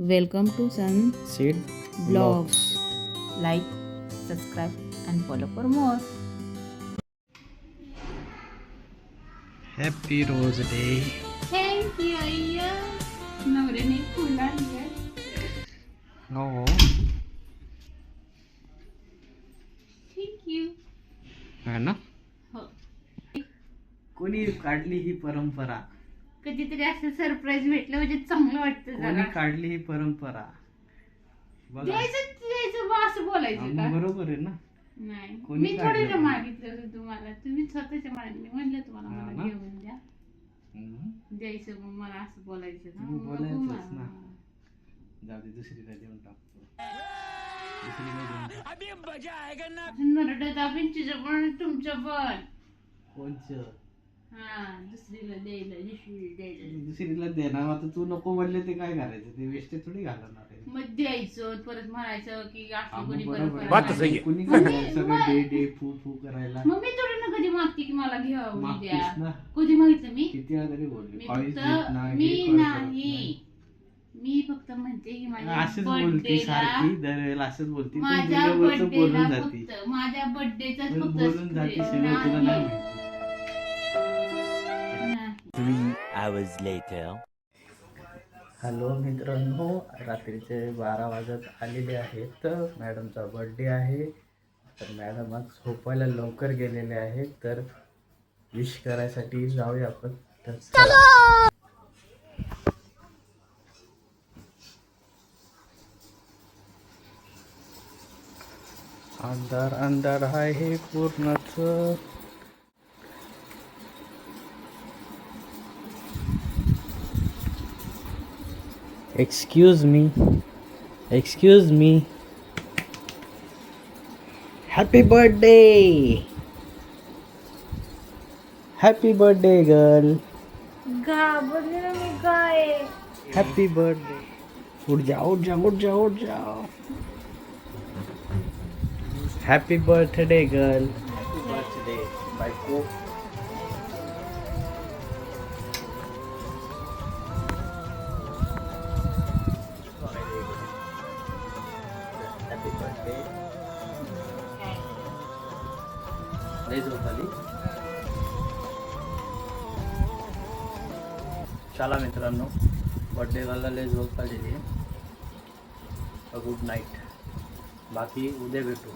Welcome to Sid Vlogs. Like, subscribe and follow for more. Happy Rose Day. Thank you, Ayya. नवऱ्याने फुलं आणली. हो Thank you. है ना. हो. कोणी काढली ही परंपरा? कधीतरी असं सरप्राईज भेटलं म्हणजे चांगलं वाटतं कोणी जरा. काढली ही परंपरा? बघा द्यायचं बा असं बोलायचं का? बरोबर आहे ना. नाही. कोणी मी थोडी ना काढलं? मागितलं होतं तुम्हाला. तुम्ही स्वतःच्या मनाने म्हणलं तुम्हाला हा मला ना? घेऊन द्या. द्यायचं मग मला असं बोलायचं ना. मग नको बोलायचंच मला. ना. जाऊ दे, दुसरीला देऊन टाकतो. दुसरीला देऊन टाक. असं नरडत पिंचीचं पण तुमचं पण. कोणचं? हा दुसरीला द्यायला. दुसरीला दे ना. आता तू नको म्हणले ते काय करायचं? ते वेस्ट थोडी घालणार आहे. मग द्यायचं परत म्हणायचं की हा, असं मग कोणी बरोबर आहे. परंपरा नाही. कोणी मग काढलं मी- सगळं डे डे फू फू करायला? मग मी थोडी ना कधी मागते की मला घ्यावं द्या. मागतेस ना. कधी मागितलं मी? किती वेळा तरी बोलले. मी कॉलेज फक्त देत नाही, मी हे कॉल करत नाही. मी फक्त म्हणते की माझ्या असंच बोलती बर्थडेला सारखी दरवेळेला असंच बोलती. तू माझ्या दिल्यावरचं बोलून बर्थडेला जाती. फक्त माझ्या बर्थडेचा पण फक्त बोलून जाती नाही. सगळं तुला नाही माहिती. नाही. 3 hours later. हॅलो मित्रांनो, रात्रीचे 12 वाजत आलेले आहेत. तर मॅडमचा बर्थडे आहे. तर मॅडम आज झोपायला लवकर गेलेले आहेत. तर विश करायसाठी जाऊया आपण. तर चला. अंधार अंधार आहे पूर्णच. Excuse me. Happy birthday. Happy birthday, girl. घाबरले ना मी काय. Happy birthday. उठ जाओ. Happy birthday, girl. Happy birthday. बायको. Happy birthday. लय झोप आली. चला मित्रांनो, बर्थडे गर्लला लय झोप आलेली आहे. Good night. बाकी उद्या भेटू.